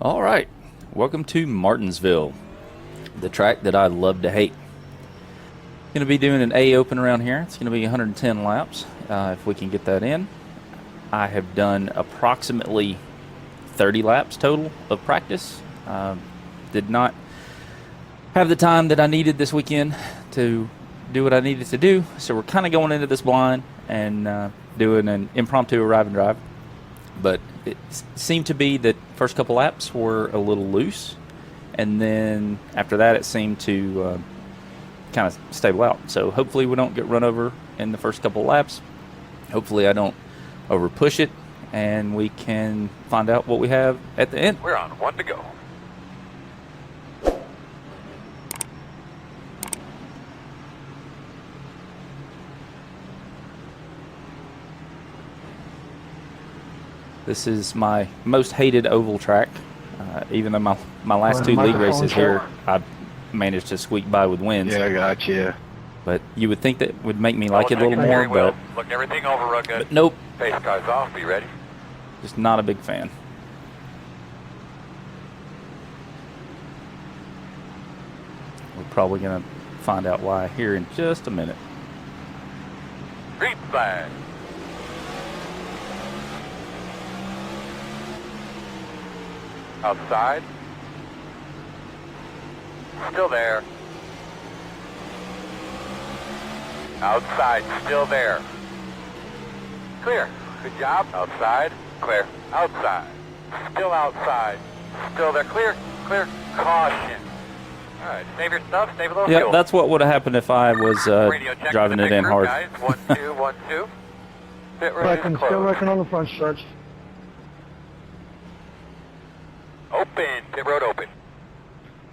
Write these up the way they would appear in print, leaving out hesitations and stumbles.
All right, welcome to Martinsville, the track that I love to hate. Going to be doing an A Open around here. It's going to be 110 laps, if we can get that in. I have done approximately 30 laps total of practice. Did not have the time that I needed this weekend to do what I needed to do, so we're kind of going into this blind and doing an impromptu arrive and drive. But it seemed to be that first couple laps were a little loose, and then after that it seemed to kind of stable out. So hopefully we don't get run over in the first couple laps. Hopefully I don't over push it, and we can find out what we have at the end. We're on one to go. This is my most hated oval track. Even though my last two league races here, I managed to squeak by with wins. Yeah, I got you. But you would think that would make me like it a little more, but Look everything over real good. but nope, Pace car's off. Be ready. just not a big fan. We're probably going to find out why here in just a minute. Green flag. Outside. Still there. Outside. Still there. Clear. Good job. Outside. Clear. Outside. Still outside. Still there. Clear. Clear. Caution. All right. Save your stuff. Save a little Yeah, fuel. that's what would have happened if I was Radio check driving to the it in big hard. group, Guys. 1, 2, 1, 2. Pit road is Still closed. working on the front stretch. Open. Pit road open.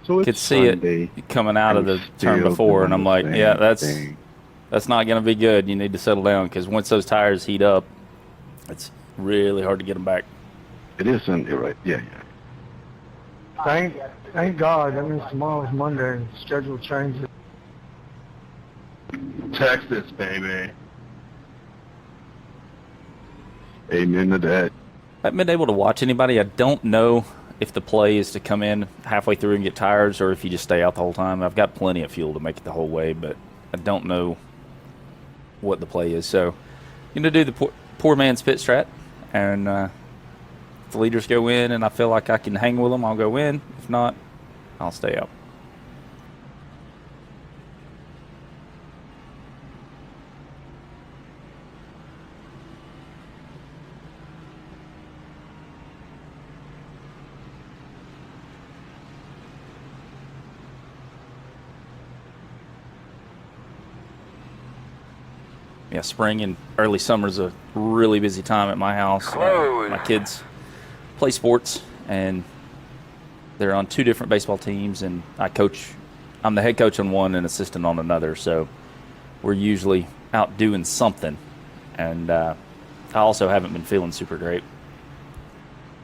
So Could see Sunday, it coming out of the turn still before, and I'm like, doing the yeah, same thing. that's not going to be good. You need to settle down, because once those tires heat up, it's really hard to get them back. It is Sunday, right? Yeah, yeah. Thank God. That means tomorrow is Monday and schedule changes. Texas, baby. Amen to that. I haven't been able to watch anybody. I don't know if the play is to come in halfway through and get tires, or if you just stay out the whole time. I've got plenty of fuel to make it the whole way, but I don't know what the play is. So I'm going to do the poor man's pit strat, and if the leaders go in and I feel like I can hang with them, I'll go in. If not, I'll stay out. Yeah, spring and early summer is a really busy time at my house. Close. My kids play sports, and they're on two different baseball teams, and I'm the head coach on one and assistant on another, so we're usually out doing something. And I also haven't been feeling super great.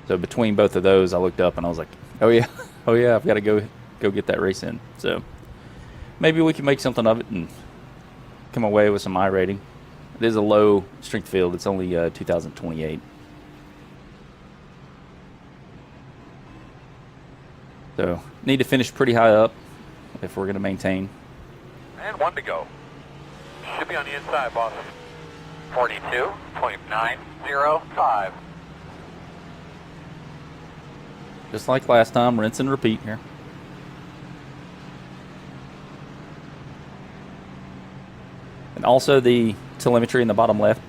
So between both of those, I looked up and I was like, oh yeah, I've got to go get that race in. So maybe we can make something of it and come away with some iRating. It is a low strength field. It's only 2028. So need to finish pretty high up if we're going to maintain. And 1 to go. Should be on the inside, boss. 42.905. Just like last time, rinse and repeat here. And also the telemetry in the bottom left,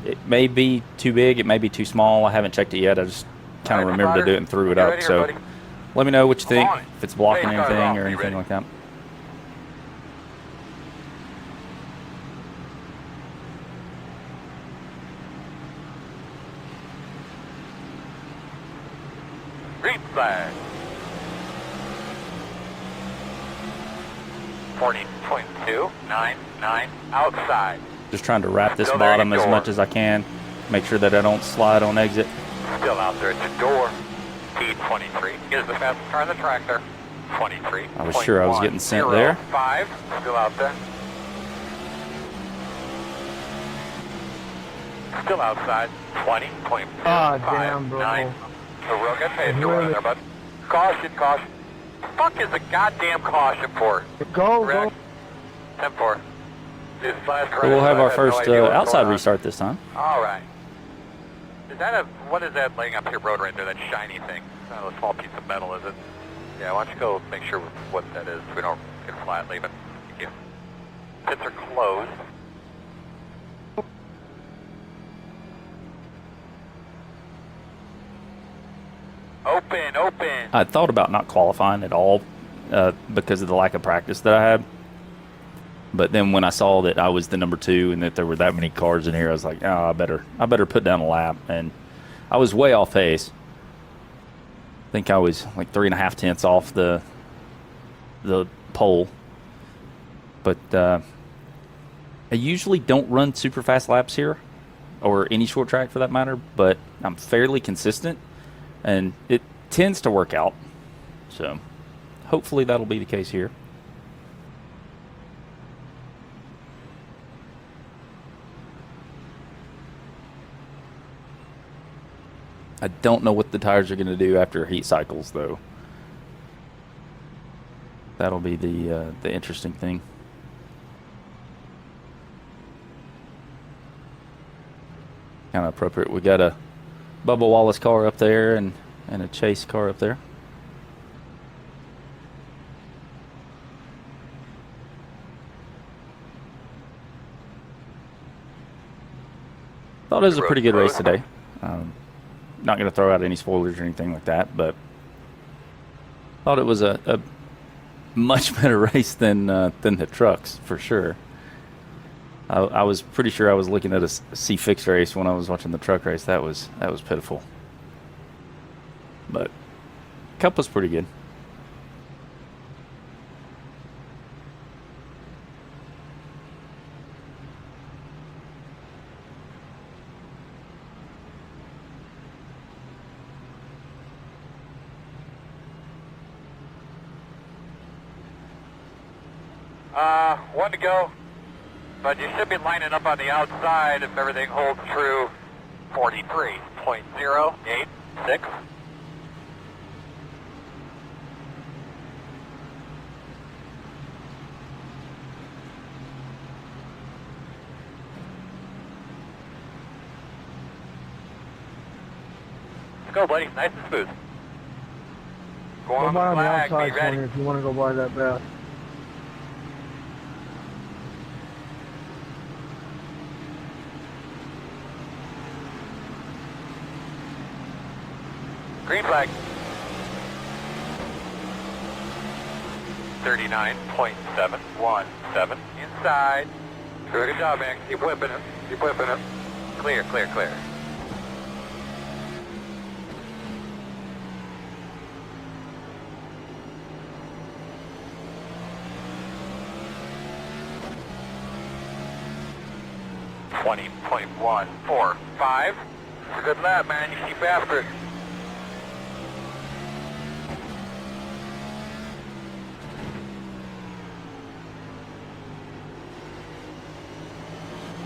it may be too big, it may be too small. I haven't checked it yet. I just kind of remembered to do it and threw it up. So let me know what you think, if it's blocking anything or anything like that. Green flag. 40.299 outside. Just trying to wrap this Still there, bottom as door. much as I can. Make sure that I don't slide on exit. Still out there at the door. T23 is the fastest car on the track there. 23. I was sure I was getting sent there. 5 still out there. Still outside. 20.5. Ah, damn, bro. A real good pace you're running there, bud. Caution, caution. Fuck is the goddamn caution for? Go, Rex. go. 10-4. This last So we'll have crash, I our had first no idea what's outside going on. restart this time. All right. Is that a, what is that laying up your road right there, that shiny thing? It's not a small piece of metal, is it? Yeah, why don't you go make sure what that is so we don't get flat leaving. Thank you. Pits are closed. Open, open. I thought about not qualifying at all because of the lack of practice that I had. But then when I saw that I was the number 2 and that there were that many cars in here, I was like, oh, I better put down a lap. And I was way off pace. I think I was like 3.5 tenths off the pole. But I usually don't run super fast laps here, or any short track for that matter, but I'm fairly consistent, and it tends to work out. So hopefully that'll be the case here. I don't know what the tires are going to do after heat cycles, though. That'll be the interesting thing. Kind of appropriate. We got a Bubba Wallace car up there and a Chase car up there. Thought it was a pretty good race today. Not going to throw out any spoilers or anything like that, but thought it was a much better race than the trucks, for sure. I was pretty sure I was looking at a C-Fix race when I was watching the truck race. That was pitiful. But Cup was pretty good. One to go, but you should be lining up on the outside if everything holds true. 43.086. Let's go, buddy. Nice and smooth. Go Go on by the on the flag. Be outside, ready. Tony, if you want to go by that bad. Green flag. 39.717. Inside. Good job, man. Keep whipping it. Keep whipping it. Clear, clear, clear. .145. It's a good lap, man. You keep after it.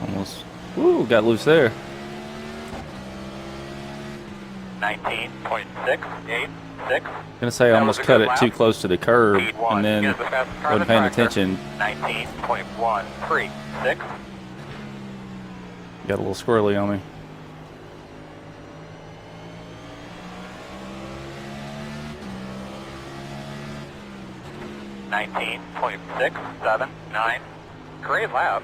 Almost. Woo, got loose there. 19.686. Gonna say I That almost was a got good it lap. too close to the curb, Speed one. and then Here's the fastest car on the wasn't paying track there. attention. 19.136. Got a little squirrely on me. .679. Great lap.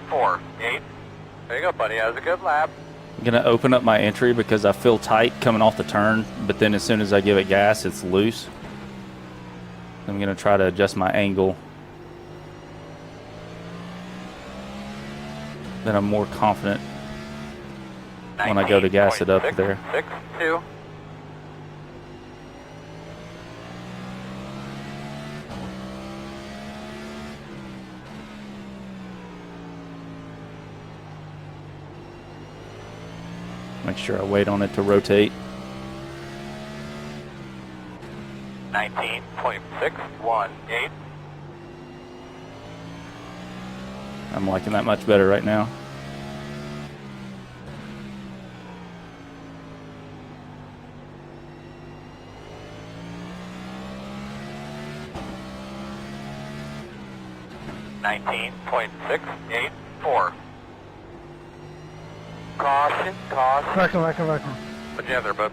.48. There you go, buddy. That was a good lap. I'm gonna open up my entry because I feel tight coming off the turn, but then as soon as I give it gas, it's loose. I'm gonna try to adjust my angle. Then I'm more confident when I go to gas it up there. 19.662. Make sure I wait on it to rotate. 19.618. I'm liking that much better right now. .684. Caution, caution. Reckon. Put you there, bud.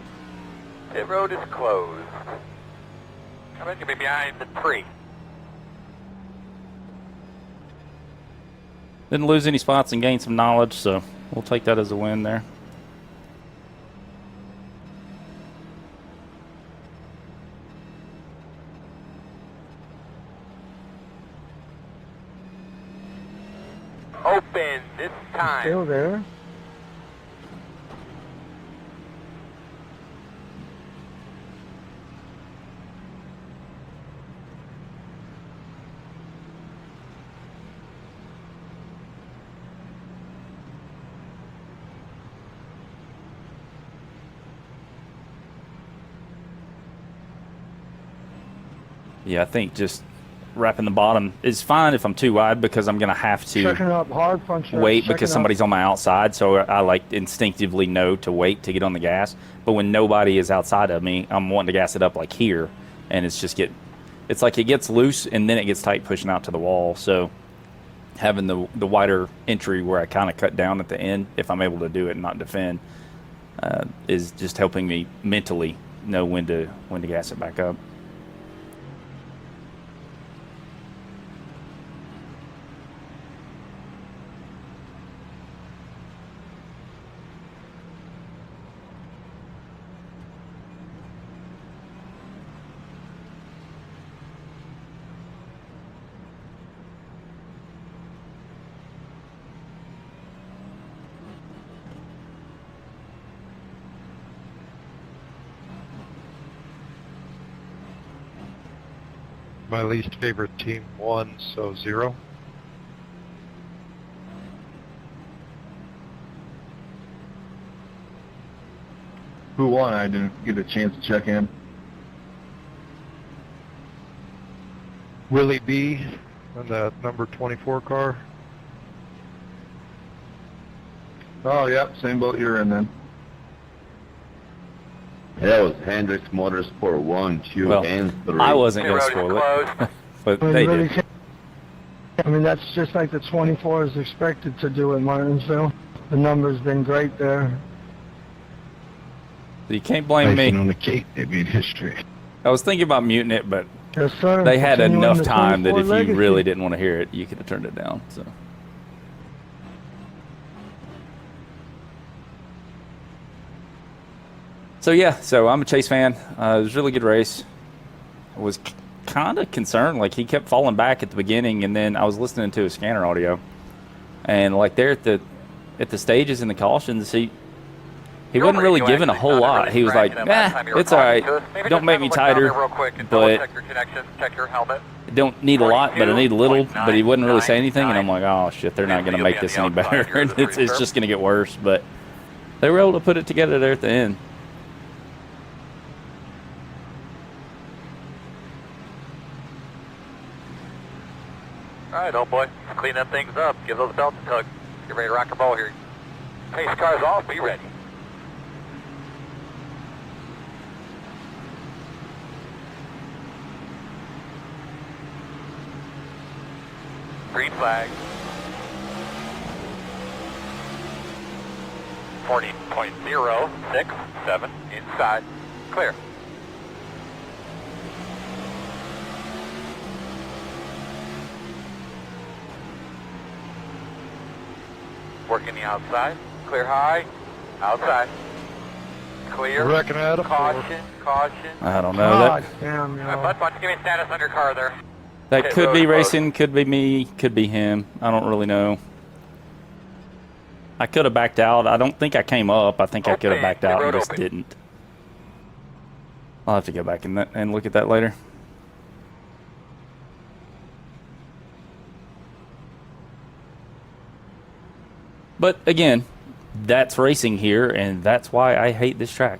Pit road is closed. I bet you'll be behind the tree. Didn't lose any spots and gained some knowledge, so we'll take that as a win there. Open this time. Still there. Yeah, I think just wrapping the bottom is fine if I'm too wide because I'm going to have to Checking up hard front stretch. wait checking because up. somebody's on my outside, so I like instinctively know to wait to get on the gas. But when nobody is outside of me, I'm wanting to gas it up like here, and it's like it gets loose and then it gets tight pushing out to the wall. So having the wider entry where I kind of cut down at the end, if I'm able to do it and not defend, is just helping me mentally know when to gas it back up. My least favorite team won, so 0. Who won? I didn't get a chance to check in. Willie B on the number 24 car. Oh, yep, same boat you're in then. That was Hendricks Motorsport 1, 2, Well, and 3. I wasn't Pit going to road is spoil it, closed. but I mean, they you really did. can't- I mean, that's just like the 24 is expected to do at Martinsville. The number's been great there. You can't blame Icing me. on the cake, they made history. I was thinking about muting it, but Yes, sir. they had Continuing enough the time that 24 if you legacy. really didn't want to hear it, you could have turned it down. So yeah, so I'm a Chase fan. It was a really good race. I was kind of concerned, like he kept falling back at the beginning, and then I was listening to his scanner audio, and like there at the stages and the cautions, he wasn't really giving a whole lot. He was like, "Nah, it's all right. Don't make me tighter, but don't need a lot, but I need a little." But he wouldn't really say anything, and I'm like, "Oh shit, they're not going to make this any better. It's just going to get worse." But they were able to put it together there at the end. All right, old boy, let's clean them things up. Give those belts a tug. Get ready to rock and roll here. Pace car's off. Be ready. Green flag. 40.067 inside. Clear. Working the outside. Clear high. Outside. Clear. I reckon I had a 4. Caution. Caution. I don't know. God That damn, All right, Bud, give me a status on your car there. that Pit could road be closed. racing, could be me, could be him. I don't really know. I could have backed out. I don't think I came up. I think I could have Open. backed Pit out road and just open. didn't. I'll have to go back and look at that later. But again, that's racing here, and that's why I hate this track.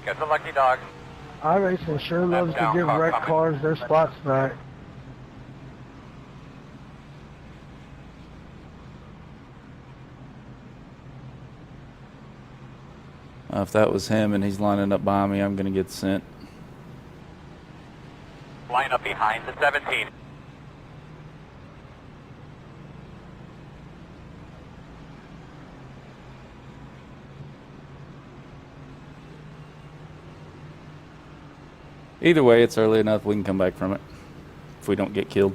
Got some lucky dogs. iRacing sure loves to give wrecked cars their spots back. If that was him and he's lining up behind me, I'm going to get sent. Line up behind the 17. Either way, it's early enough we can come back from it if we don't get killed.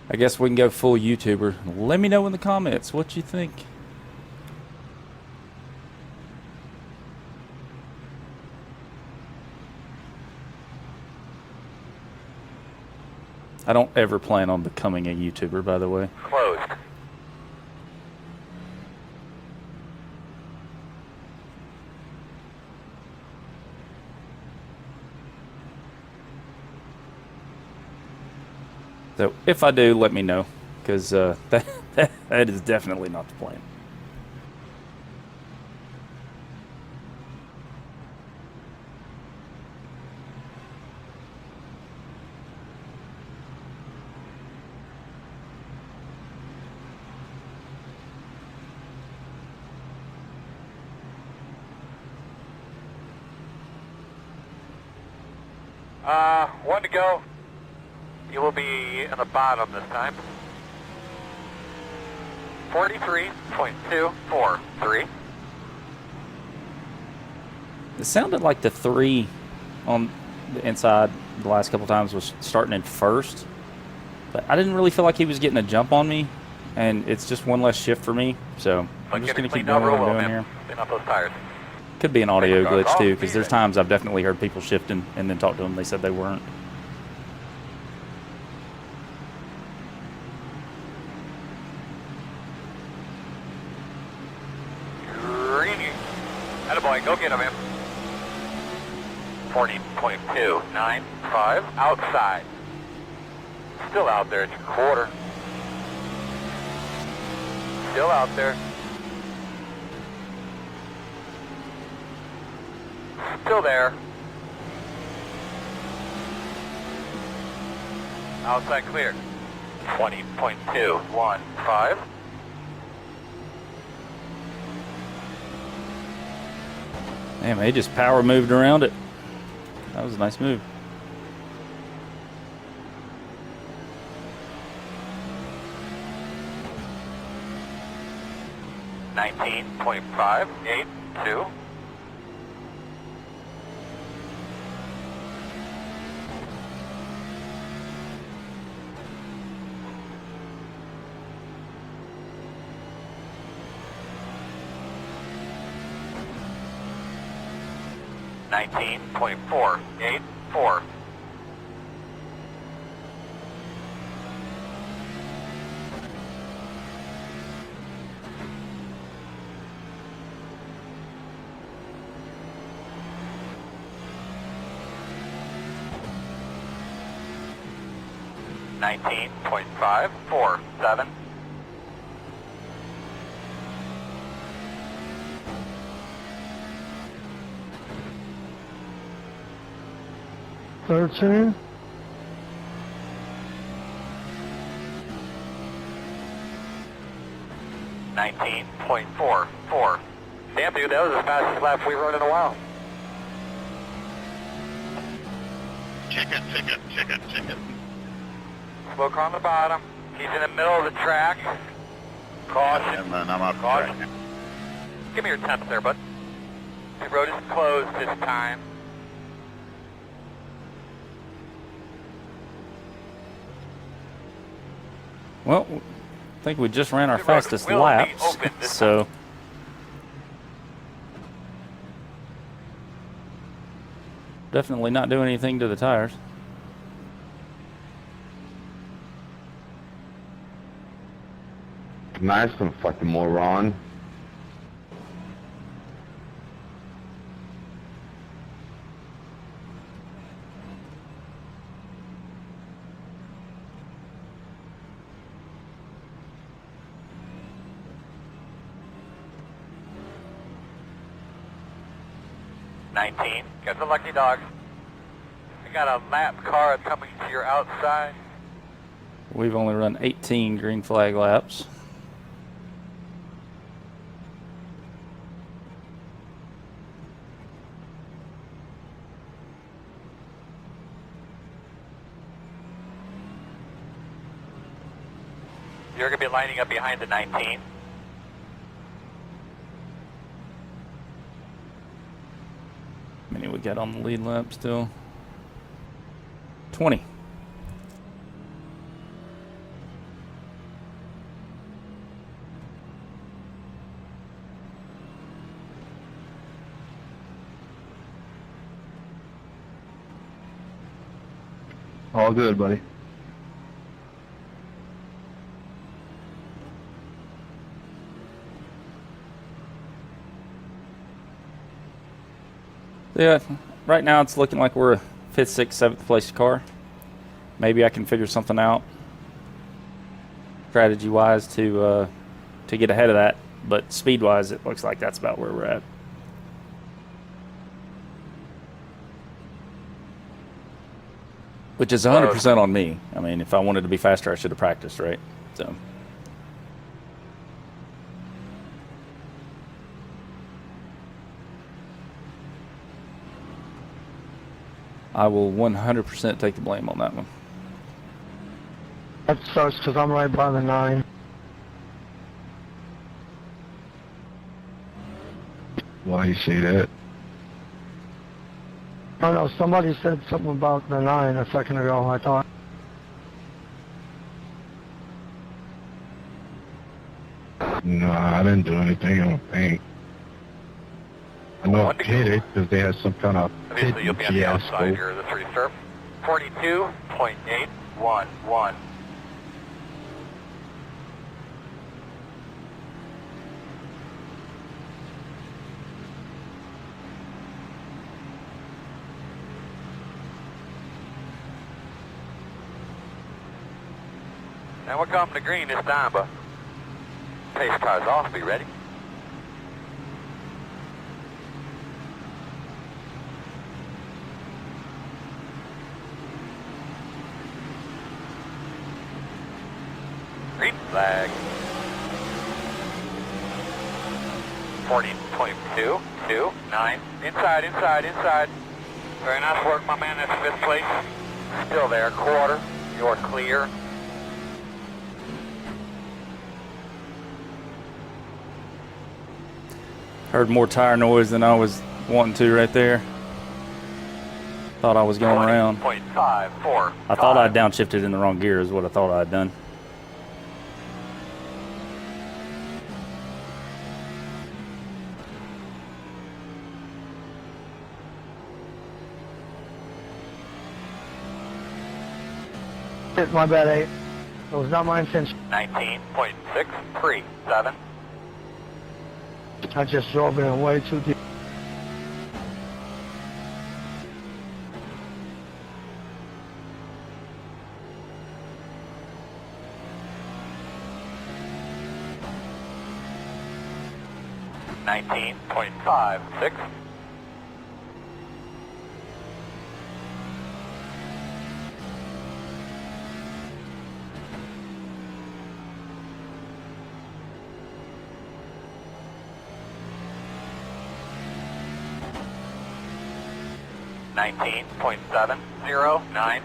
I guess we can go full YouTuber. Let me know in the comments what you think. I don't ever plan on becoming a YouTuber, by the way. Closed. So if I do, let me know, because that is definitely not the plan. One to go. You will be in the bottom this time. 43.243. It sounded like the 3 on the inside the last couple times was starting in first, but I didn't really feel like he was getting a jump on me, and it's just one less shift for me, so I'm just going to keep doing what I'm doing here. Clean up those tires. Could be an audio glitch too, because there's times I've definitely heard people shifting and then talk to them, they said they weren't. Attaboy, go get him, man. 40.295, outside. Still out there, it's a quarter. Still out there. Still there. Outside clear. 20.215. Damn, he just power moved around it. That was a nice move. $19.582. $19.484. $19.547. $13. $19.44. Damn, dude, that was the fastest lap we've run in a while. Chicken. Smoke on the bottom. He's in the middle of the track. Caution. And then I'm up Caution. track. Give me your temps there, bud. The road is closed this time. Well, I think we just ran our The road fastest will be laps, open this so definitely not doing anything to the tires. Nice one, fucking moron. Got the lucky dog. We got a lap car coming to your outside. We've only run 18 green flag laps. You're going to be lining up behind the 19. How many we got on the lead lap still? 20. All good, buddy. Yeah, right now it's looking like we're a 5th, 6th, 7th place car. Maybe I can figure something out strategy-wise to get ahead of that, but speed-wise it looks like that's about where we're at. Which is 100% on me. I mean, if I wanted to be faster, I should have practiced, right? So. I will 100% take the blame on that one. That sucks because I'm right by the 9. Why you say that? I don't know, somebody said something about the 9 a second ago, I thought. No, I didn't do anything, I don't think. I know I hit it because they had some kind of Obviously, you'll be on the outside fiasco. here of the 3-star. 42.811. Now we're coming to green this time, but pace car's off. Be ready. Green flag. 40.229. Inside, inside, inside. Very nice work, my man. That's 5th place. Still there. Quarter. You're clear. Heard more tire noise than I was wanting to right there. Thought I was going around. 20.54. I thought I'd downshifted in the wrong gear is what I thought I'd done. My bad, 8. It was not my intention. 19.637. I just drove in way too deep. $19.56. $19.709.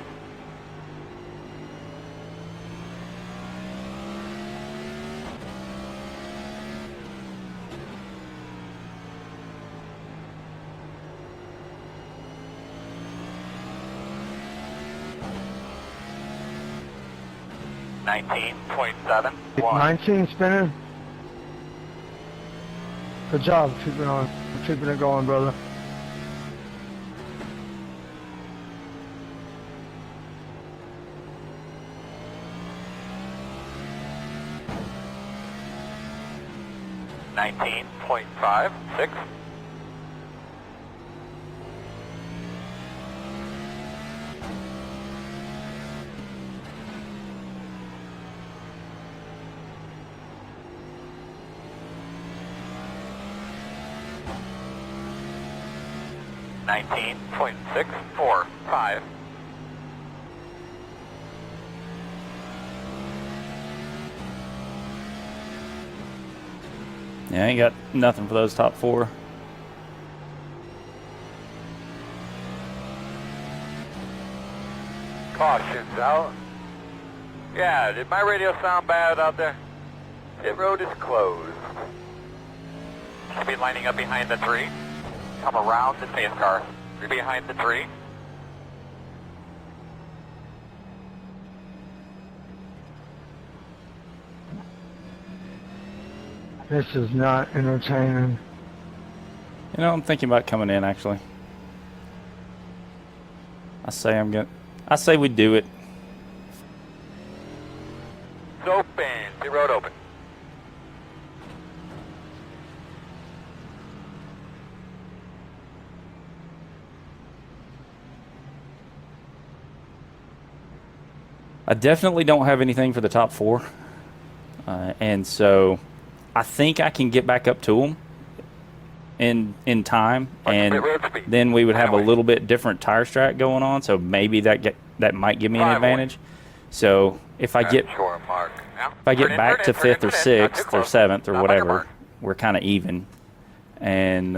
19.71. 19 spinning. Good job keeping it going, brother. $19.56. $19.645. Yeah, I ain't got nothing for those top four. Caution's out. Yeah, did my radio sound bad out there? Pit road is closed. Should be lining up behind the tree. Come around the pace car. You're behind the tree. This is not entertaining. You know, I'm thinking about coming in actually. I say we do it. It's open. Pit road open. I definitely don't have anything for the top four. And so I think I can get back up to them in time, and then we would have a little bit different tire strack going on, so maybe that might give me an advantage. So if I get back to 5th or 6th or 7th or whatever, we're kind of even, and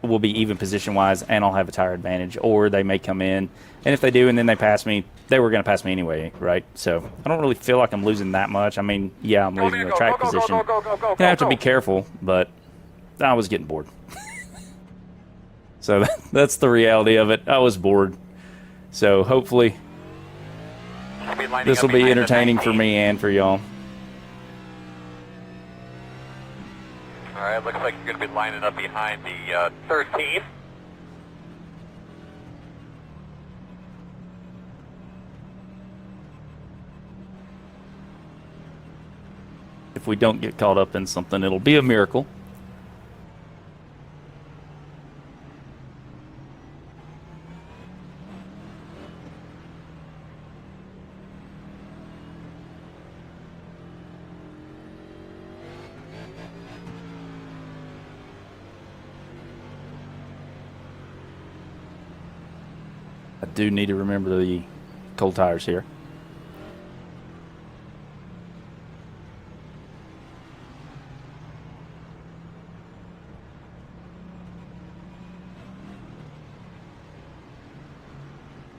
we'll be even position wise, and I'll have a tire advantage, or they may come in, and if they do and then they pass me, they were going to pass me anyway, right? So I don't really feel like I'm losing that much. I mean, yeah, I'm losing the track position. I have to be careful, but I was getting bored. So that's the reality of it. I was bored. So hopefully this will be entertaining for me and for y'all. All right, looks like you're going to be lining up behind the 13. If we don't get caught up in something, it'll be a miracle. I do need to remember the cold tires here.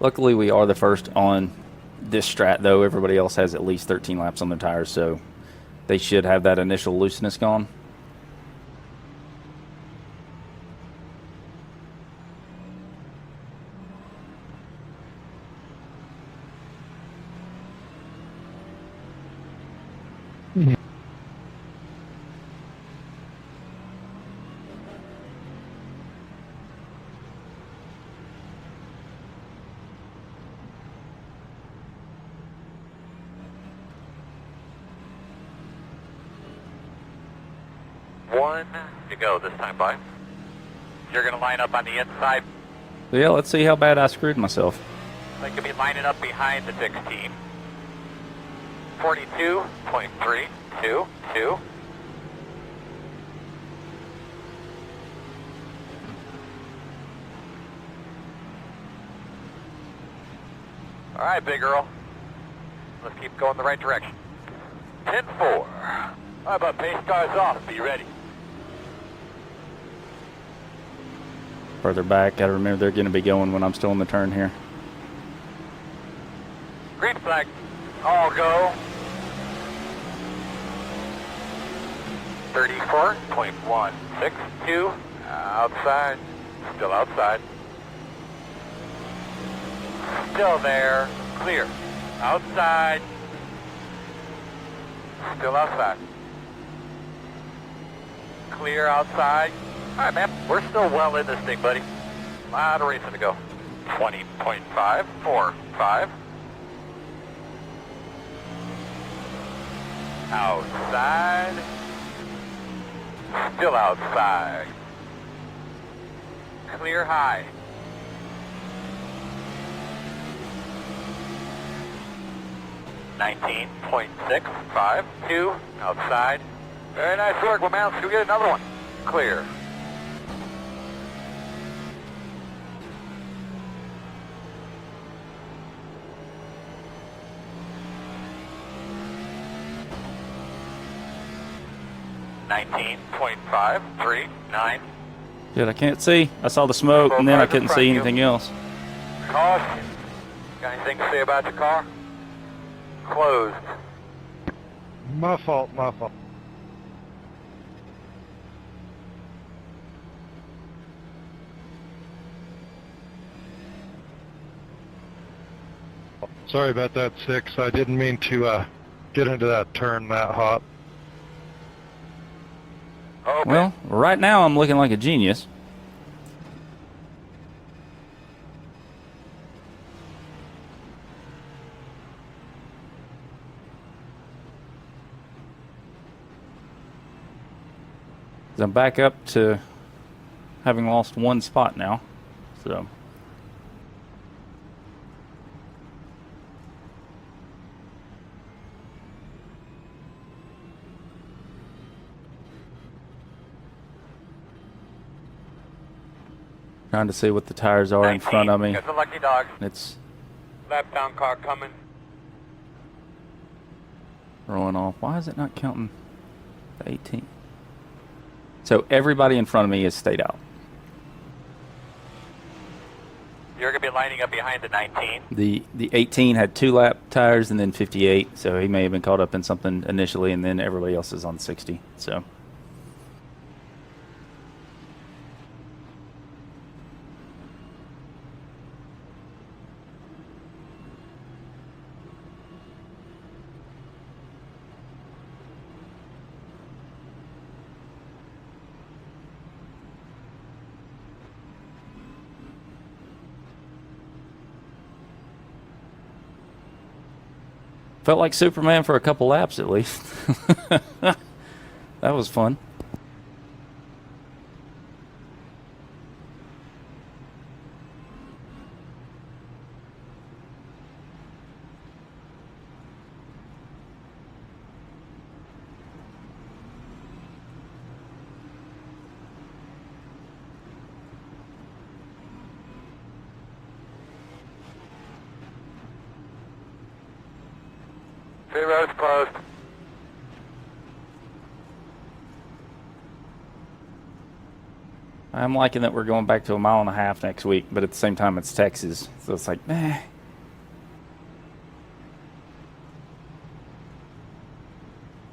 Luckily, we are the first on this strat, though. Everybody else has at least 13 laps on their tires, so they should have that initial looseness gone. One to go this time, bud. You're going to line up on the inside. So yeah, let's see how bad I screwed myself. Like you'll be lining up behind the 16. 42.322. All right, big girl. Let's keep going the right direction. 10-4. How about pace cars off? Be ready. Further back, gotta remember they're gonna be going when I'm still in the turn here. Green flag. All go. 34.162. Outside. Still outside. Still there. Clear. Outside. Still outside. Clear outside. All right, man. We're still well in this thing, buddy. A lot of racing to go. 20.545. Outside. Still outside. Clear high. .652 outside. Very nice work, my man. Let's go get another one. Clear. .539. Dude, I can't see. I saw the smoke, and then I couldn't see anything else. Caution. Got anything to say about your car? Closed. My fault, my fault. Sorry about that, 6. I didn't mean to get into that turn that hot. Okay. Well, right now I'm looking like a genius. I'm back up to having lost one spot now, so. Trying to see what the tires are in front of me. Got the lucky dog. It's Lap down car coming. rolling off. Why is it not counting the 18? So everybody in front of me has stayed out. You're going to be lining up behind the 19. The 18 had 2 lap tires and then 58, so he may have been caught up in something initially, and then everybody else is on 60. So. Felt like Superman for a couple laps at least. That was fun. Pit road's closed. I'm liking that we're going back to 1.5 miles next week, but at the same time it's Texas, so it's like, meh.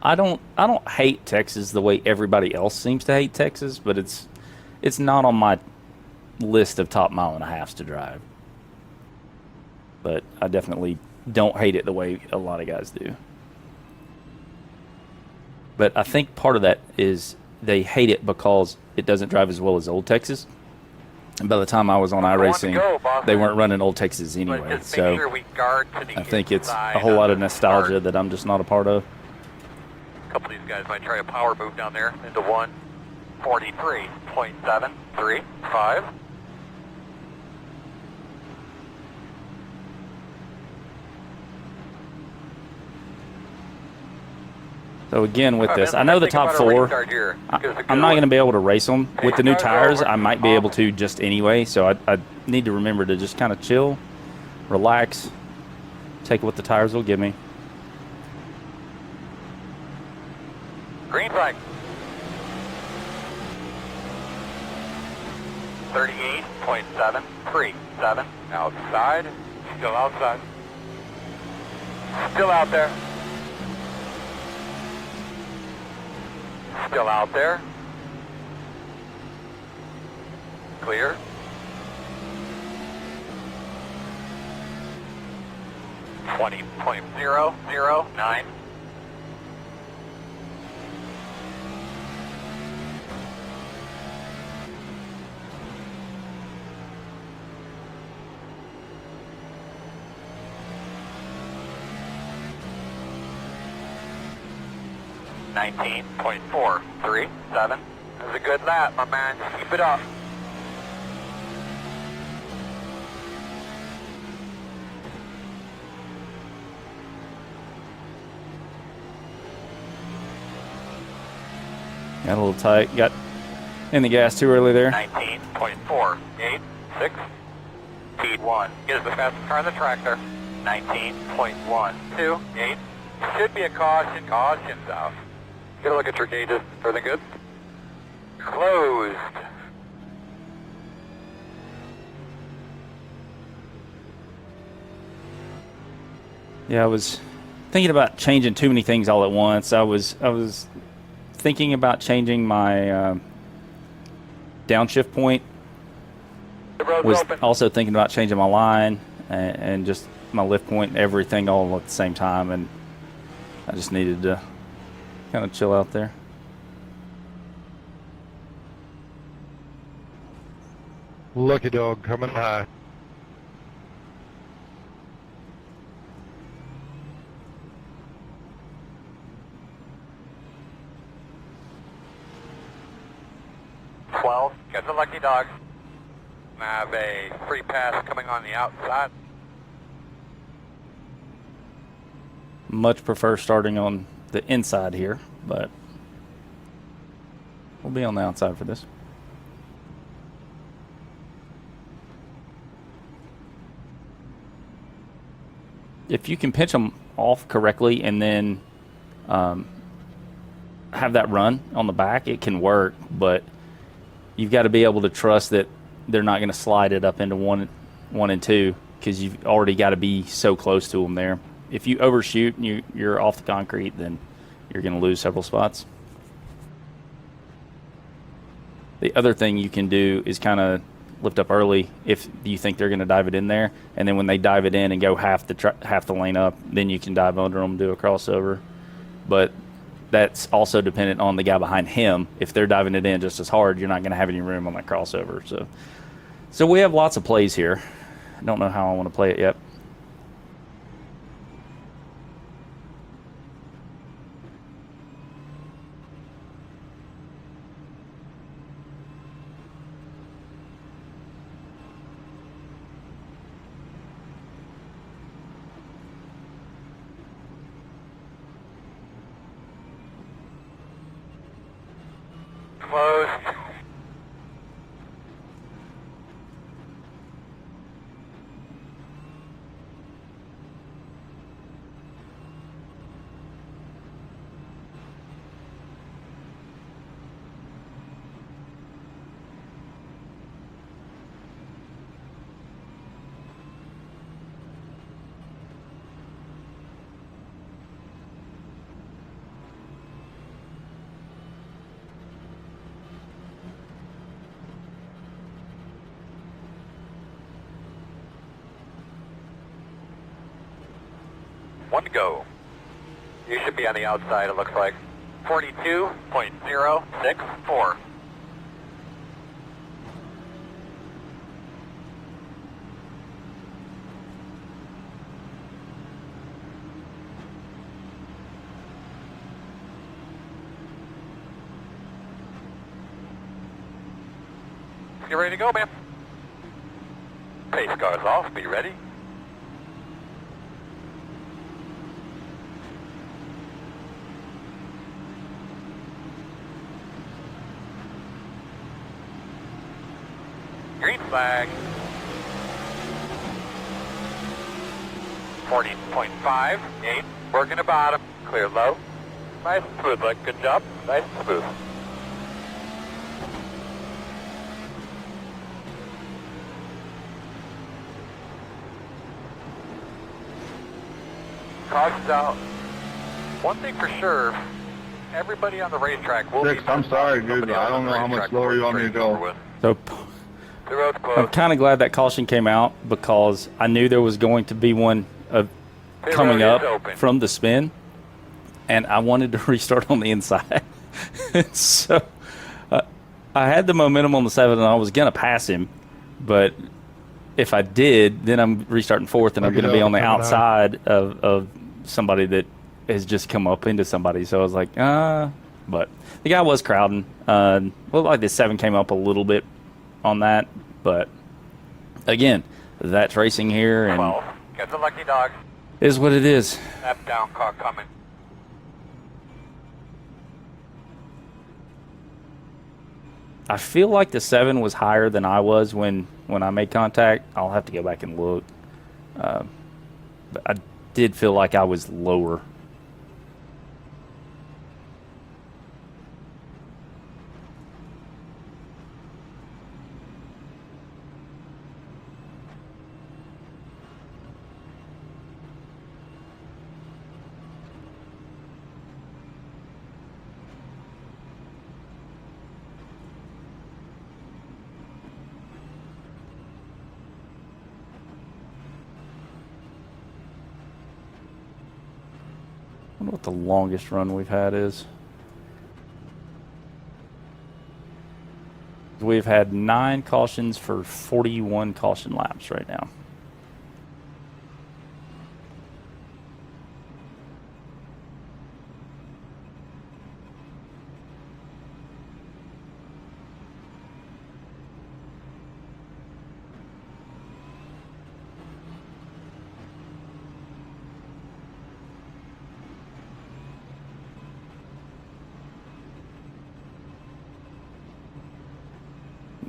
I don't hate Texas the way everybody else seems to hate Texas, but it's not on my list of top 1.5 miles to drive. But I definitely don't hate it the way a lot of guys do. But I think part of that is they hate it because it doesn't drive as well as Old Texas. And by the time I was on iRacing, they weren't running Old Texas anyway. So I think it's a whole lot of nostalgia that I'm just not a part of. A couple of these guys might try a power move down there into 1:43.735. So again, with this, I know the top 4, I'm not going to be able to race them. With the new tires, I might be able to just anyway, so I need to remember to just kind of chill, relax, take what the tires will give me. Green flag. 38.737. Outside. Still outside. Still out there. Still out there. Clear. 20.009. .437. That's a good lap, my man. Just keep it up. Got a little tight. Got in the gas too early there. 19.486. T1 is the fastest car on the track there. 19.128. Should be a caution. Caution's out. Get a look at your gauges. Everything good? Closed. Yeah, I was thinking about changing too many things all at once. I was thinking about changing my downshift point. The road's Was open. also thinking about changing my line and just my lift point, everything all at the same time, and I just needed to kind of chill out there. Lucky dog coming high. Get the lucky dog. I have a free pass coming on the outside. Much prefer starting on the inside here, but we'll be on the outside for this. If you can pinch them off correctly and then have that run on the back, it can work, but you've got to be able to trust that they're not going to slide it up into one and two, because you've already got to be so close to them there. If you overshoot and you're off the concrete, then you're going to lose several spots. The other thing you can do is kind of lift up early if you think they're going to dive it in there, and then when they dive it in and go half the lane up, then you can dive under them, do a crossover. But that's also dependent on the guy behind him. If they're diving it in just as hard, you're not going to have any room on that crossover. So we have lots of plays here. I don't know how I want to play it yet. Closed. One to go. You should be on the outside, it looks like. 42.064. You ready to go, man? Pace car's off, be ready. Green flag. 40.58. Working the bottom. Clear low. Nice and smooth, like good job. Nice and smooth. Caution's out. One thing for sure, everybody on the racetrack will Six, be... I'm sorry, dude. I don't know how much slower you want me to go. So The road's I'm closed. kind of glad that caution came out, because I knew there was going to be one Pit coming road is up open. from the spin, and I wanted to restart on the inside. So I had the momentum on the 7, and I was going to pass him, but if I did, then I'm restarting 4th, and I'm going to be on the outside of somebody that has just come up into somebody. So I was like, but the guy was crowding. Well, like the 7 came up a little bit on that, but again, that's racing here, and 12. Get the lucky dog. is what it is. Left down car coming. I feel like the 7 was higher than I was when I made contact. I'll have to go back and look. But I did feel like I was lower. I wonder what the longest run we've had is. We've had 9 cautions for 41 caution laps right now.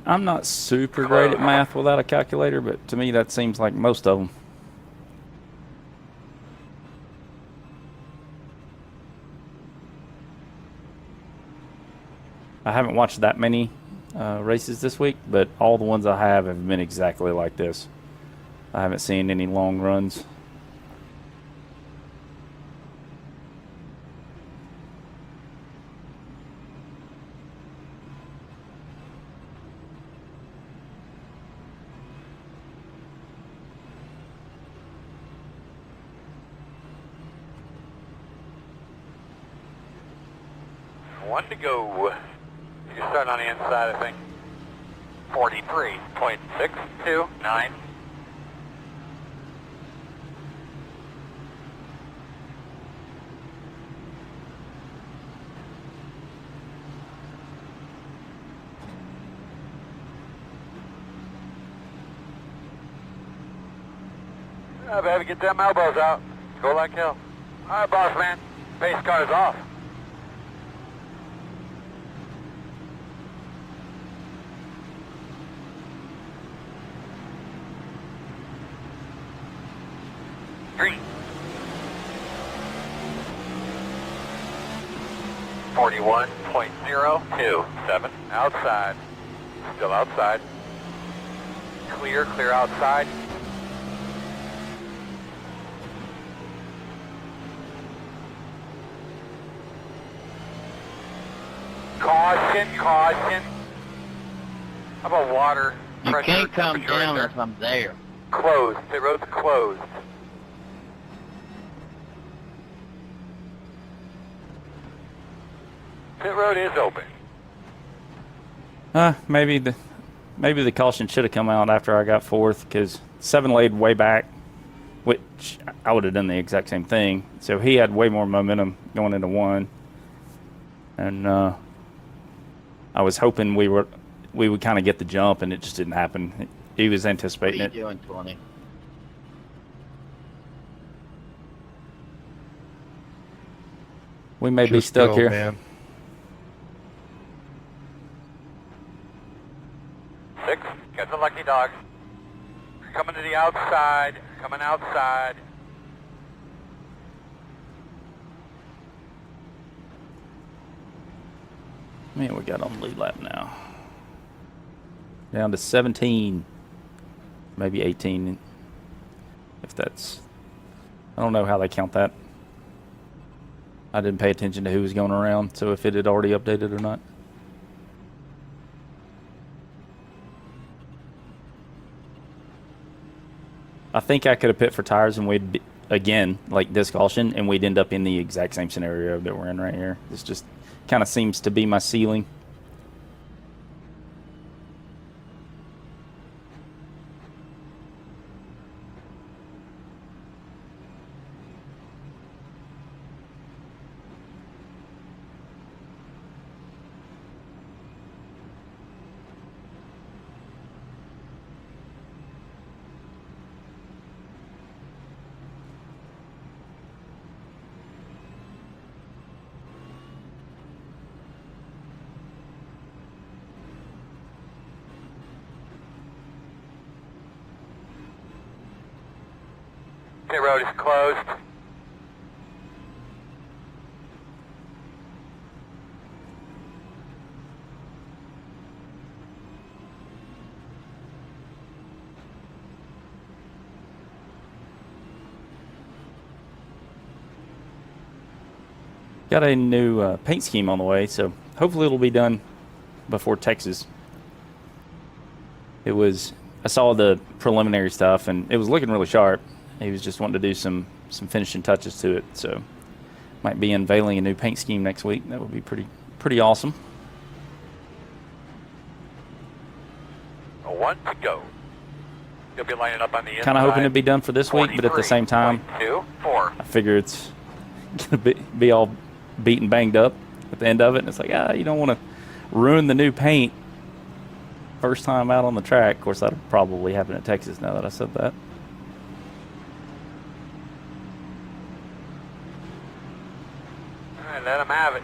I'm not super great at math without a calculator, but to me that seems like most of them. I haven't watched that many races this week, but all the ones I have been exactly like this. I haven't seen any long runs. One to go. You're starting on the inside, I think. 43.629. I better get them elbows out. Go like hell. All right, boss man. Pace car's off. Green. 41.027. Outside. Still outside. Clear, clear outside. Caution, caution. How about water? You Pressure, can't come temperature in down there? if I'm there. Closed. Pit road's closed. Pit road is open. Maybe the caution should have come out after I got 4th, because 7 laid way back, which I would have done the exact same thing. So he had way more momentum going into 1, and I was hoping we would kind of get the jump, and it just didn't happen. He was What are anticipating you it. doing, 20? We may be Just stuck go, here. man. 6. Get the lucky dog. Coming to the outside. Coming outside. Man, we got on the lead lap now. Down to 17, maybe 18, if that's... I don't know how they count that. I didn't pay attention to who was going around, so if it had already updated or not. I think I could have pit for tires and we'd again, like this caution, and we'd end up in the exact same scenario that we're in right here. This just kind of seems to be my ceiling. Pit road is closed. Got a new paint scheme on the way, so hopefully it'll be done before Texas. I saw the preliminary stuff, and it was looking really sharp. He was just wanting to do some finishing touches to it, so might be unveiling a new paint scheme next week. That would be pretty awesome. One to go. You'll be lining up on the inside. Kind of hoping it'd be done for this week, but at the same time, 23.24. I figure it's gonna be all beat and banged up at the end of it, and it's like, you don't want to ruin the new paint first time out on the track. Of course, that'll probably happen at Texas now that I said that. All right, let them have it.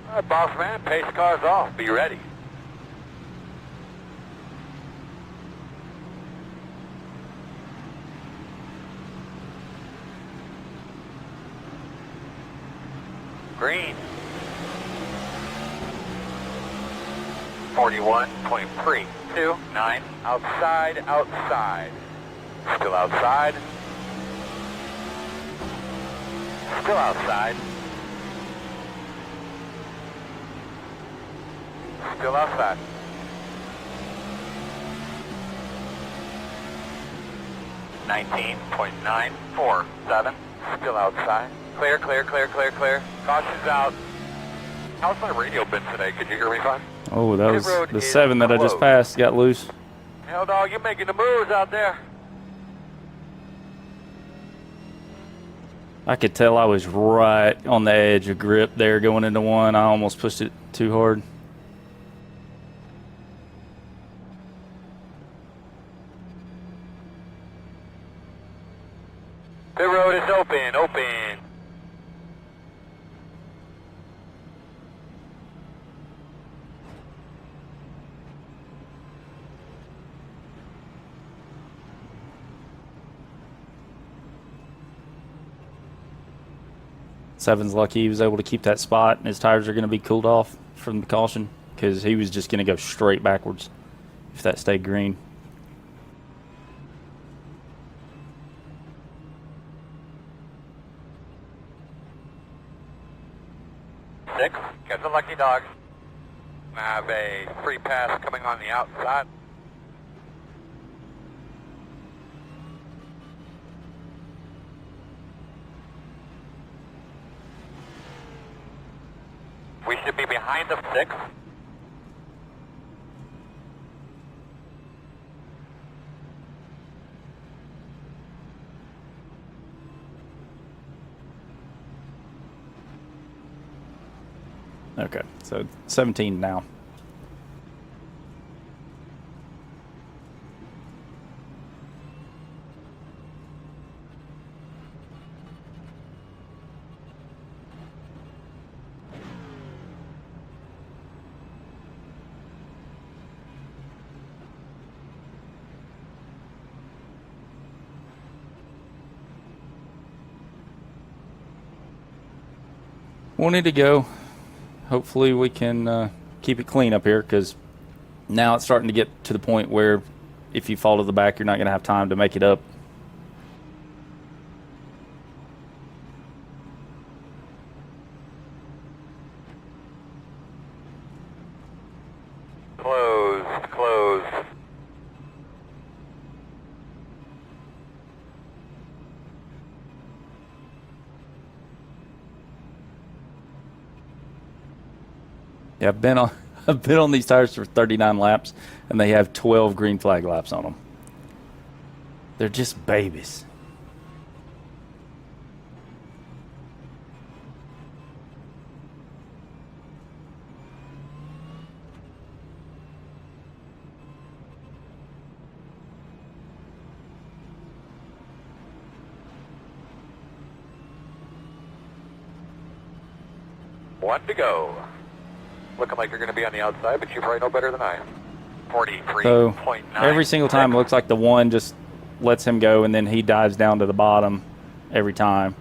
All right, boss man, pace cars off. Be ready. Green. 41.329. Outside, outside. Still outside. Still outside. Still outside. .947. Still outside. Clear, clear, clear, clear, clear. Caution's out. How's my radio been today? Could you hear me fine? Oh, that was the 7 that I just passed. Got loose. Hell, dog, you're making the moves out there. I could tell I was right on the edge of grip there going into one. I almost pushed it too hard. The road is open, open. Seven's lucky he was able to keep that spot, and his tires are going to be cooled off from the caution because he was just going to go straight backwards if that stayed green. Six, get the lucky dog. I have a free pass coming on the outside. We should be behind the 6. Okay, so 17 now. Wanted to go. Hopefully we can keep it clean up here, because now it's starting to get to the point where if you fall to the back, you're not going to have time to make it up. Closed, closed. Yeah, I've been on I've been on these tires for 39 laps, and they have 12 green flag laps on them. They're just babies. One to go. Looking like you're going to be on the outside, but you probably know better than I. 43.9. So every single time it looks like the one just lets him go, and then he dives down to the bottom every time.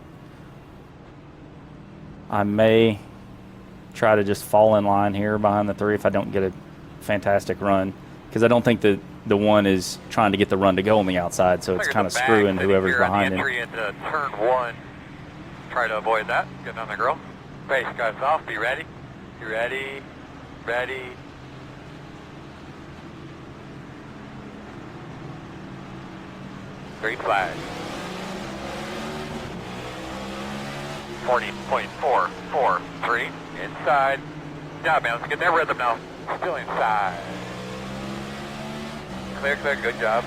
I may try to just fall in line here behind the 3 if I don't get a fantastic run, because I don't think that the one is trying to get the run to go on the outside, so it's kind of screwing whoever's behind him. Entry into turn 1. Try to avoid that. Getting on the grill. Pace guys off. Be ready. You ready? Ready. Green flag. 40.443. Inside. Job, man. Let's get that rhythm now. Still inside. Clear, clear. Good job.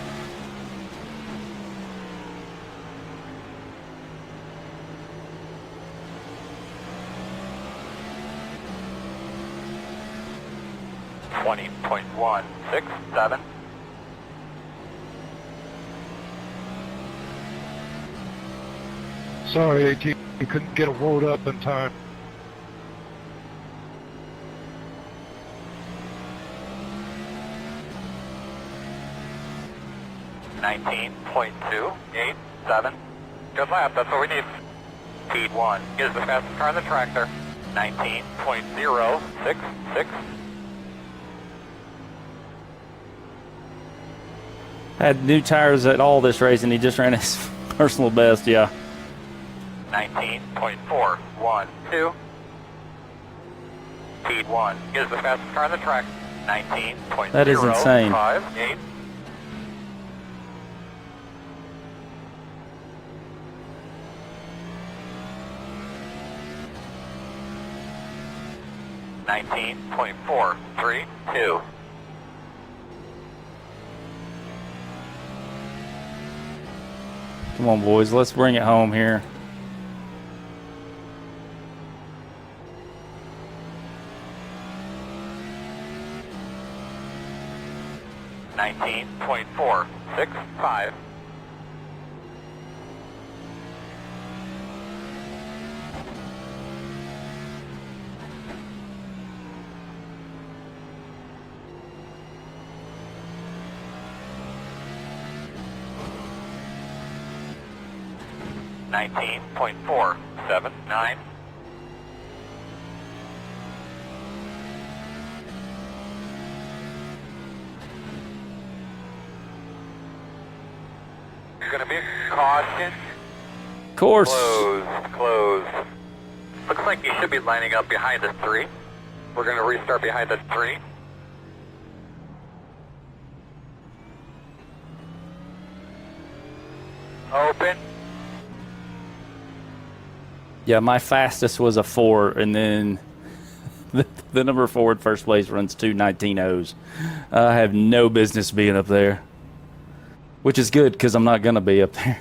.167. Sorry, AT, you couldn't get a load up in time. .287. Good lap, that's what we need. Speed 1 is the fastest car on the track there. 19.066. Had new tires at all this race, and he just ran his personal best, yeah. 19.412. Speed 1 is the fastest car on the track. 19.058. That is insane. 19.432. Come on, boys, let's bring it home here. .465. .479. There's going to be a caution. Of course. Closed. Looks like you should be lining up behind the 3. We're going to restart behind the 3. Open. Yeah, my fastest was a 4, and then the number 4 in first place runs 2:19.0s. I have no business being up there, which is good because I'm not going to be up there.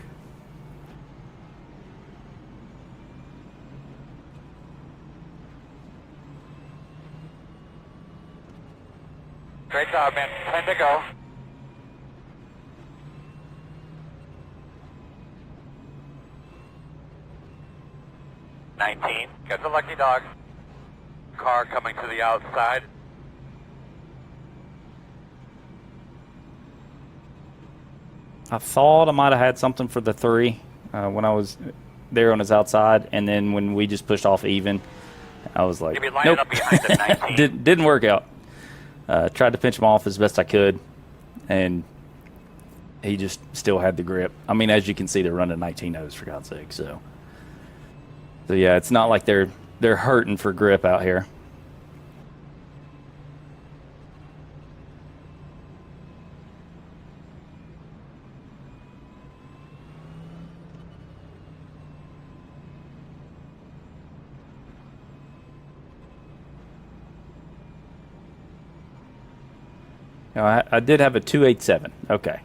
Great job, man. 10 to go. Get the lucky dog. Car coming to the outside. I thought I might have had something for the 3 when I was there on his outside, and then when we just pushed off even, I was like, nope. Up behind the 19. Didn't work out. Tried to pinch him off as best I could, and he just still had the grip. I mean, as you can see, they're running 19.0s for God's sake. So yeah, it's not like they're hurting for grip out here. No, I did have a 287. Okay.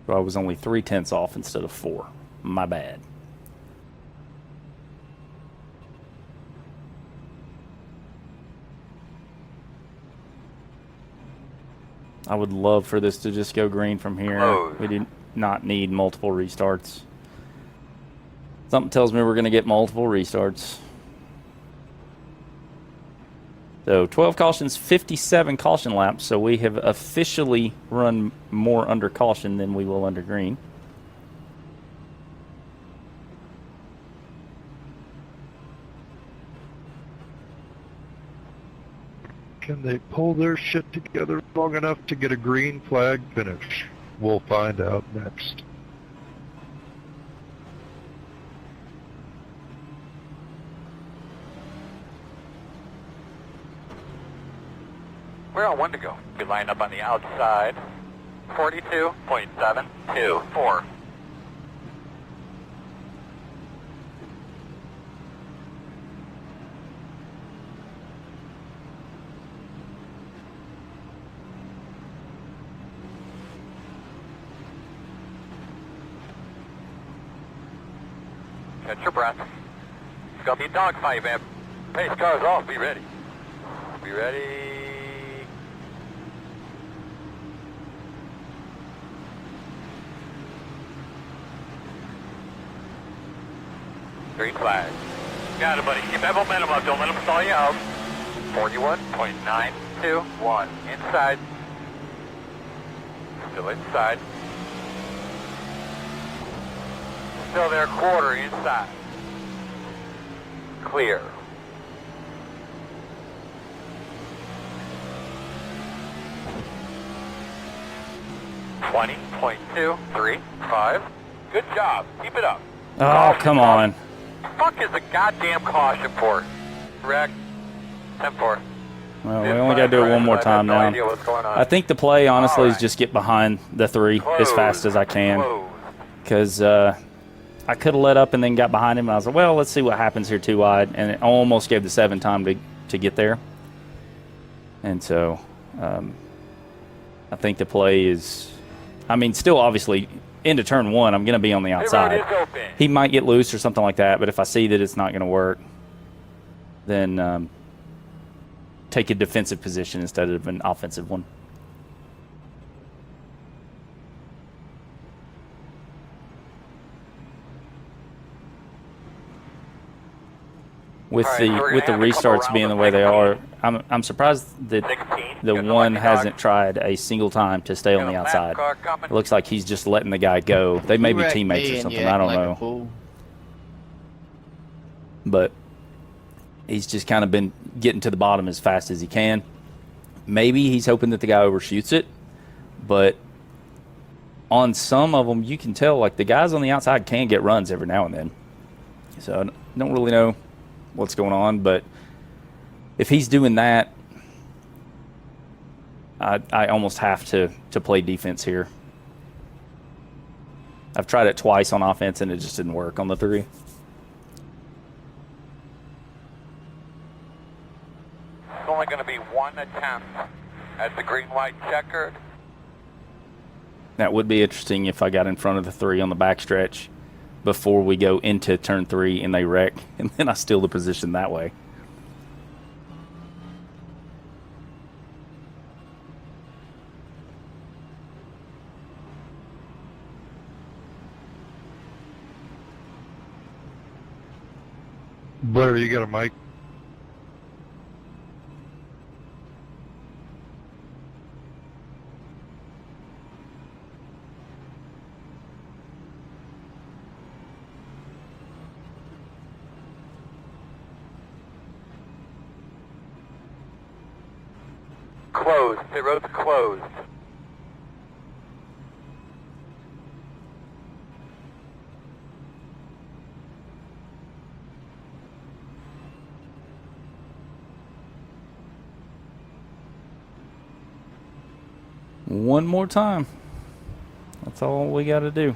So I was only 0.3 off instead of 4. My bad. I would love for this to just go green from here. Close. We do not need multiple restarts. Something tells me we're going to get multiple restarts. So 12 cautions, 57 caution laps. So we have officially run more under caution than we will under green. Can they pull their shit together long enough to get a green flag finish? We'll find out next. We're on 1 to go. You line up on the outside. 42.724. Catch your breath. It's gonna be dogfight, man. Pace cars off. Be ready. Be ready. Green flag. Got it, buddy. Keep that momentum up. Don't let them stall you out. 41.921. Inside. Still inside. Still there, quarter inside. Clear. .235. Good job. Keep it up. Oh, come on. Fuck is the goddamn caution port? Correct. 10-4. Well, we only got to do it one more time no now. idea what's going on. I think the play, honestly, is Alright. just get behind the 3 as fast as I can. Close. Because I could have let up and then got behind him. And I was like, well, let's see what happens here too wide. And it almost gave the 7 time to get there. And so I think the play is, I mean, still obviously into turn 1, I'm going to be on the Pit road outside. is open. He might get loose or something like that. But if I see that it's not going to work, then take a defensive position instead of an offensive one. With All right, the so we're gonna with the have a couple restarts rounds being of the way they 16. are, I'm surprised that 16. the Got one lucky dog. hasn't tried a single time to stay on Got the a lap outside. car coming. It looks like he's just letting the guy go. They may be wrecked teammates me or and something. you I act don't like a know, fool. but he's just kind of been getting to the bottom as fast as he can. Maybe he's hoping that the guy overshoots it, but on some of them you can tell like the guys on the outside can get runs every now and then. So I don't really know what's going on, but if he's doing that, I almost have to play defense here. I've tried it twice on offense and it just didn't work on the 3. It's only going to be one attempt at the green-white-checkered. That would be interesting if I got in front of the 3 on the backstretch before we go into turn 3 and they wreck, and then I steal the position that way. Blair, you got a mic? Closed. Pit road's closed. One more time. That's all we got to do.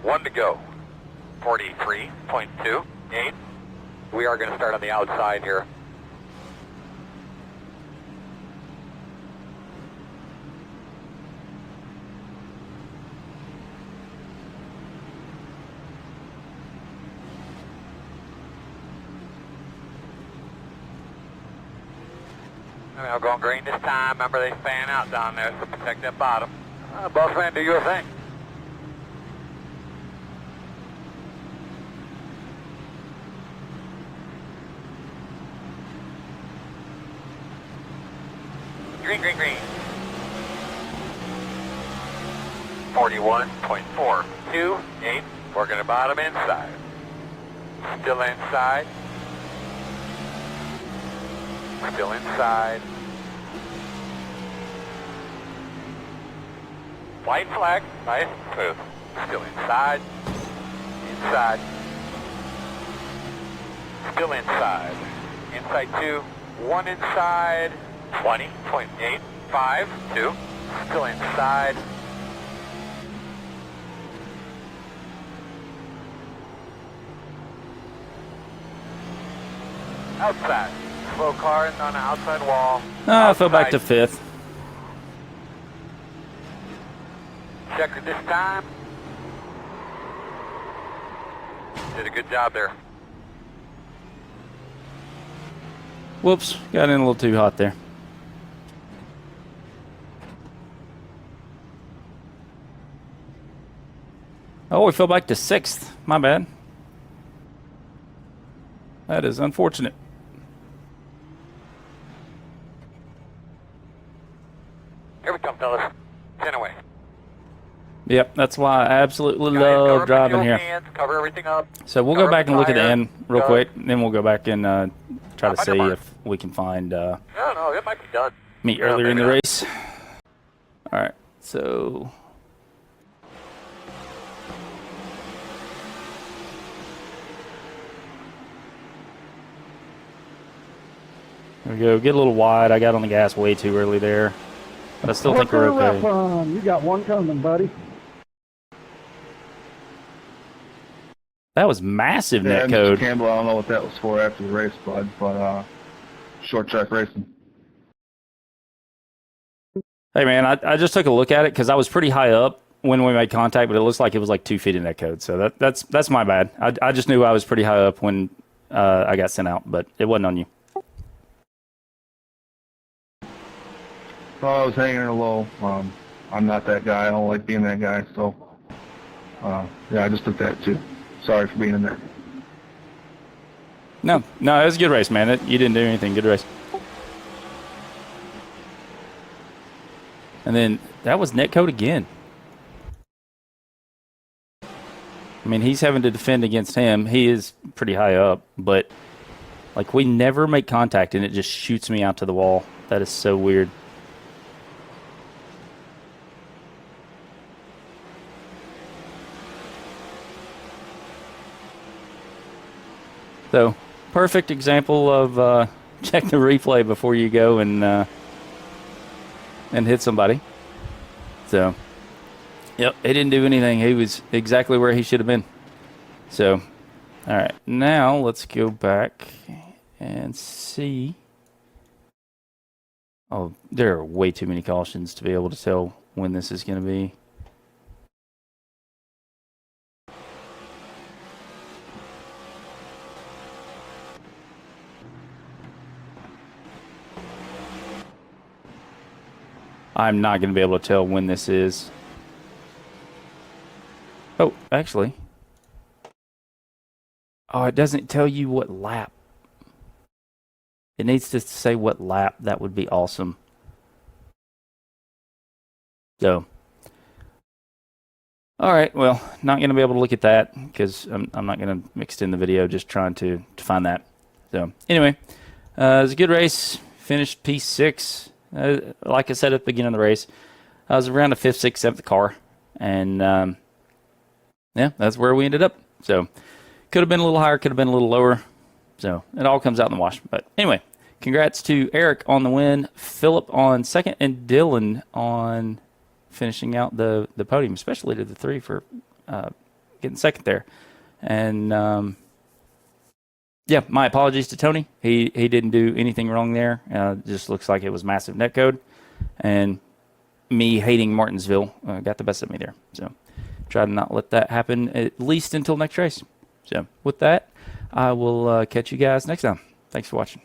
1 to go. 43.28. We are going to start on the outside here. I'll go green this time. Remember, they fan out down there, so protect that bottom. Boss man, do your thing. Green, green, green. 41.428. Working the bottom inside. Still inside. Still inside. White flag, nice, smooth. Still inside. Inside. Still inside. Inside 2. 1 inside. 20.852. Still inside. Outside. Slow cars on the outside wall. I fell back to 5th. Checkered this time. Did a good job there. Whoops, got in a little too hot there. Oh, we fell back to 6th. My bad. That is unfortunate. Here we come, fellas. 10 away. Yep, that's why I absolutely love driving here. Hands, cover everything up. So we'll go back and look at the end real Done. quick, and then we'll go back and try to Find see your mark. if we can find No, it might be done. me No, earlier in the maybe not. race. All right, so there we go. Get a little wide. I got on the gas way too early there, but I still think we're okay. You got one coming, buddy. That was massive net Mr. code. Campbell, I don't know what that was for after the race, bud, but short track racing. Hey man, I just took a look at it because I was pretty high up when we made contact, but it looks like it was like 2 feet in net code. So that's my bad. I just knew I was pretty high up when I got sent out, but it wasn't on you. Oh, I was hanging her low. I'm not that guy. I don't like being that guy, so yeah, I just took that too. Sorry for being in there. No, it was a good race, man. You didn't do anything. Good race. And then that was net code again. I mean, he's having to defend against him. He is pretty high up, but like we never make contact and it just shoots me out to the wall. That is so weird. So, perfect example of check the replay before you go and hit somebody. So, yep, he didn't do anything. He was exactly where he should have been. So, all right, now let's go back and see. Oh, there are way too many cautions to be able to tell when this is going to be. I'm not going to be able to tell when this is. Oh, actually. Oh, it doesn't tell you what lap. It needs to say what lap. That would be awesome. So. All right, well, not going to be able to look at that because I'm not going to extend the video, just trying to find that. So, anyway, it was a good race. Finished P6. Like I said at the beginning of the race, I was around the 5th, 6th, 7th car. And, yeah, that's where we ended up. So, could have been a little higher, could have been a little lower. So, it all comes out in the wash. But, anyway, congrats to Eric on the win, Philip on 2nd, and Dylan on finishing out the podium, especially to the 3 for getting second there. And yeah, my apologies to Tony. He didn't do anything wrong there. Just looks like it was massive netcode, and me hating Martinsville got the best of me there. So try to not let that happen, at least until next race. So with that, I will catch you guys next time. Thanks for watching.